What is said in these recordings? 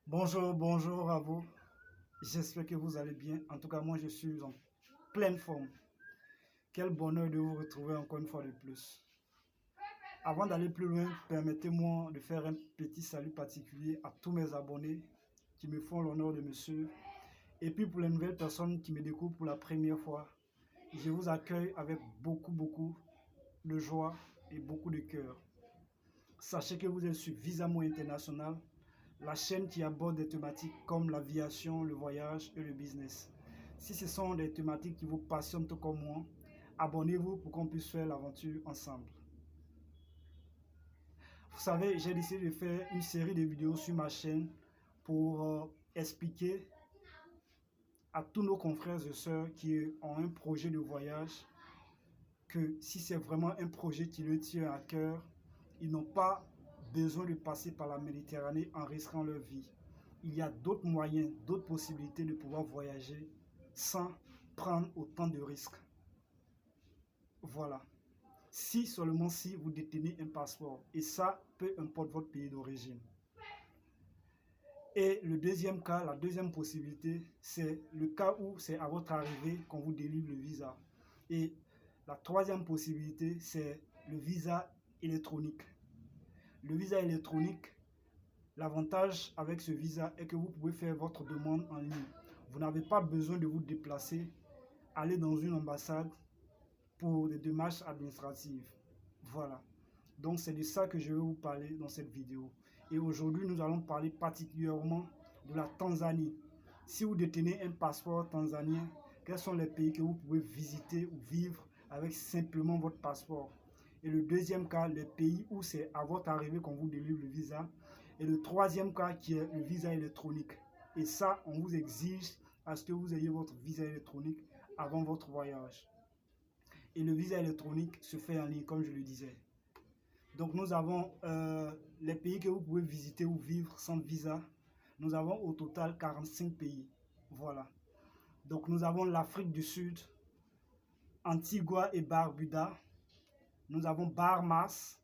Bonjour à vous. J'espère que vous allez bien. En tout cas, moi, je suis en pleine forme. Quel bonheur de vous retrouver encore une fois de plus. Avant d'aller plus loin, permettez-moi de faire un petit salut particulier à tous mes abonnés qui me font l'honneur de me suivre. Et puis pour les nouvelles personnes qui me découvrent pour la première fois, je vous accueille avec beaucoup de joie et beaucoup de cœur. Sachez que vous êtes sur Visamo International, la chaîne qui aborde des thématiques comme l'aviation, le voyage et le business. Si ce sont des thématiques qui vous passionnent tout comme moi, abonnez-vous pour qu'on puisse faire l'aventure ensemble. Vous savez, j'ai décidé de faire une série de vidéos sur ma chaîne pour expliquer à tous nos confrères et sœurs qui ont un projet de voyage que si c'est vraiment un projet qui leur tient à cœur, ils n'ont pas besoin de passer par la Méditerranée en risquant leur vie. Il y a d'autres moyens, d'autres possibilités de pouvoir voyager sans prendre autant de risques. Voilà. Si seulement si vous détenez un passeport, et ça, peu importe votre pays d'origine. Et le deuxième cas, la deuxième possibilité, c'est le cas où c'est à votre arrivée qu'on vous délivre le visa. Et la troisième possibilité, c'est le visa électronique. Le visa électronique, l'avantage avec ce visa est que vous pouvez faire votre demande en ligne. Vous n'avez pas besoin de vous déplacer, aller dans une ambassade pour des démarches administratives. Voilà. Donc c'est de ça que je vais vous parler dans cette vidéo. Et aujourd'hui, nous allons parler particulièrement de la Tanzanie. Si vous détenez un passeport tanzanien, quels sont les pays que vous pouvez visiter ou vivre avec simplement votre passeport? Et le deuxième cas, les pays où c'est à votre arrivée qu'on vous délivre le visa. Et le troisième cas qui est le visa électronique. Et ça, on vous exige à ce que vous ayez votre visa électronique avant votre voyage. Et le visa électronique se fait en ligne, comme je le disais. Donc nous avons les pays que vous pouvez visiter ou vivre sans visa. Nous avons au total 45 pays. Voilà. Donc nous avons l'Afrique du Sud, Antigua et Barbuda. Nous avons Bahamas,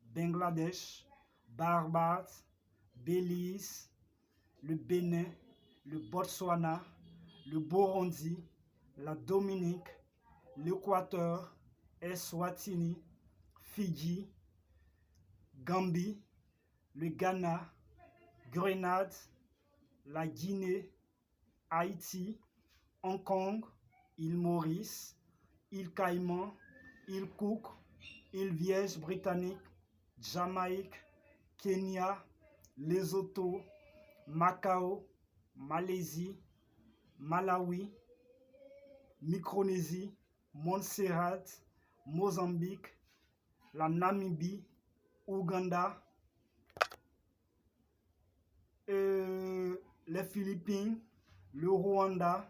Bangladesh, Barbade, Belize, le Bénin, le Botswana, le Burundi, la Dominique, l'Équateur, Eswatini, Fidji, Gambie, le Ghana, Grenade, la Guinée, Haïti, Hong Kong, île Maurice, île Caïman, île Cook, île Vierge britannique, Jamaïque, Kenya, Lesotho, Macao, Malaisie, Malawi, Micronésie, Montserrat, Mozambique, la Namibie, Ouganda, les Philippines, le Rwanda,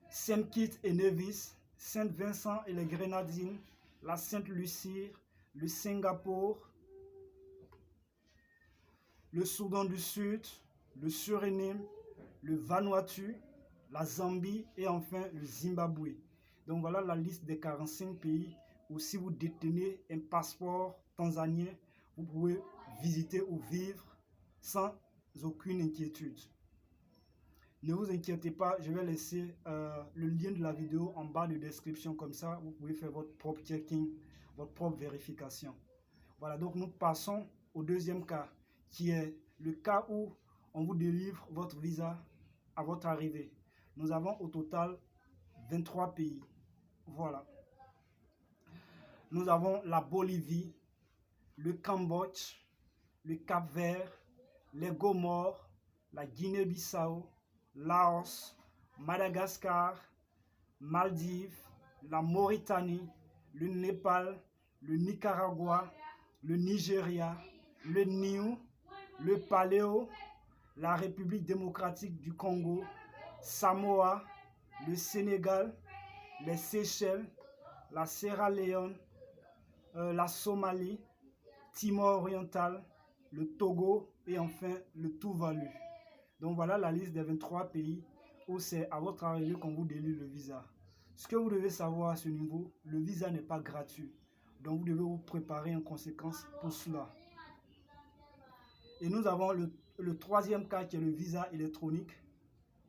Saint-Kitts et Nevis, Saint-Vincent et les Grenadines, la Sainte-Lucie, le Singapour, le Soudan du Sud, le Suriname, le Vanuatu, la Zambie et enfin le Zimbabwe. Donc voilà la liste des 45 pays où si vous détenez un passeport tanzanien, vous pouvez visiter ou vivre sans aucune inquiétude. Ne vous inquiétez pas, je vais laisser le lien de la vidéo en bas de description, comme ça vous pouvez faire votre propre checking, votre propre vérification. Voilà, donc nous passons au deuxième cas, qui est le cas où on vous délivre votre visa à votre arrivée. Nous avons au total 23 pays. Voilà. Nous avons la Bolivie, le Cambodge, le Cap-Vert, les Comores, la Guinée-Bissau, Laos, Madagascar, Maldives, la Mauritanie, le Népal, le Nicaragua, le Nigeria, le Niue, le Paléo, la République démocratique du Congo, Samoa, le Sénégal, les Seychelles, la Sierra Leone, la Somalie, Timor oriental, le Togo et enfin le Tuvalu. Donc voilà la liste des 23 pays où c'est à votre arrivée qu'on vous délivre le visa. Ce que vous devez savoir à ce niveau, le visa n'est pas gratuit. Donc vous devez vous préparer en conséquence pour cela. Et nous avons le troisième cas qui est le visa électronique.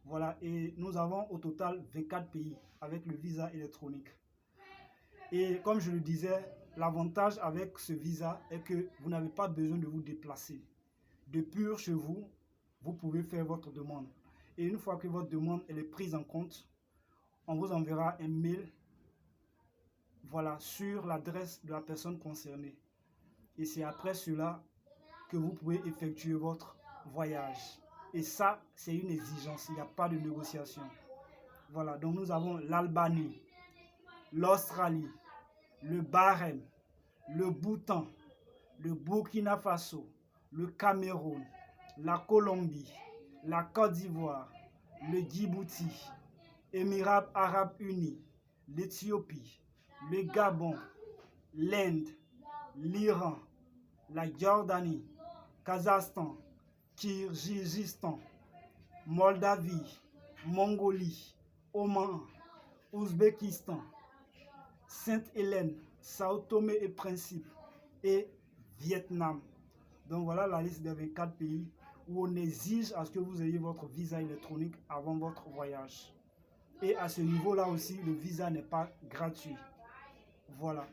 Voilà, et nous avons au total 24 pays avec le visa électronique. Et comme je le disais, l'avantage avec ce visa est que vous n'avez pas besoin de vous déplacer. Depuis chez vous, vous pouvez faire votre demande. Et une fois que votre demande elle est prise en compte, on vous enverra un mail, voilà, sur l'adresse de la personne concernée. Et c'est après cela que vous pouvez effectuer votre voyage. Et ça, c'est une exigence, il n'y a pas de négociation. Voilà, donc nous avons l'Albanie, l'Australie, le Bahreïn, le Bhoutan, le Burkina Faso, le Cameroun, la Colombie, la Côte d'Ivoire, le Djibouti, Émirats Arabes Unis, l'Éthiopie, le Gabon, l'Inde, l'Iran, la Jordanie, Kazakhstan, Kirghizistan, Moldavie, Mongolie, Oman, Ouzbékistan, Sainte-Hélène, Sao Tomé et Principe et Vietnam. Donc voilà la liste des 24 pays où on exige à ce que vous ayez votre visa électronique avant votre voyage. Et à ce niveau-là aussi, le visa n'est pas gratuit. Voilà.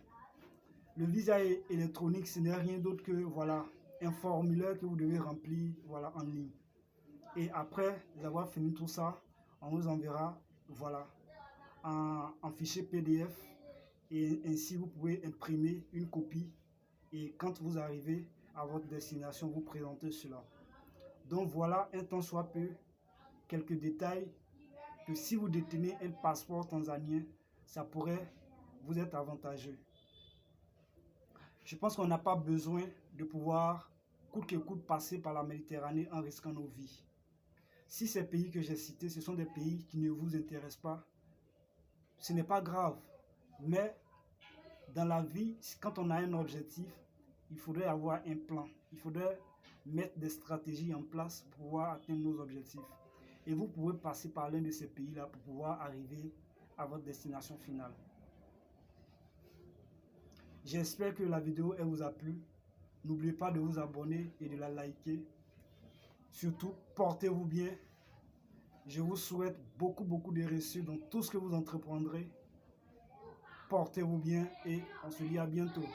Le visa électronique, ce n'est rien d'autre que voilà, un formulaire que vous devez remplir voilà, en ligne. Et après avoir fini tout ça, on vous enverra voilà, en fichier PDF. Et ainsi, vous pouvez imprimer une copie. Et quand vous arrivez à votre destination, vous présentez cela. Donc voilà, un tant soit peu, quelques détails que si vous détenez un passeport tanzanien, ça pourrait vous être avantageux. Je pense qu'on n'a pas besoin de pouvoir, coûte que coûte, passer par la Méditerranée en risquant nos vies. Si ces pays que j'ai cités, ce sont des pays qui ne vous intéressent pas, ce n'est pas grave. Mais dans la vie, quand on a un objectif, il faudrait avoir un plan. Il faudrait mettre des stratégies en place pour pouvoir atteindre nos objectifs. Et vous pouvez passer par l'un de ces pays-là pour pouvoir arriver à votre destination finale. J'espère que la vidéo elle vous a plu. N'oubliez pas de vous abonner et de la liker. Surtout, portez-vous bien. Je vous souhaite beaucoup de réussite dans tout ce que vous entreprendrez. Portez-vous bien et on se dit à bientôt.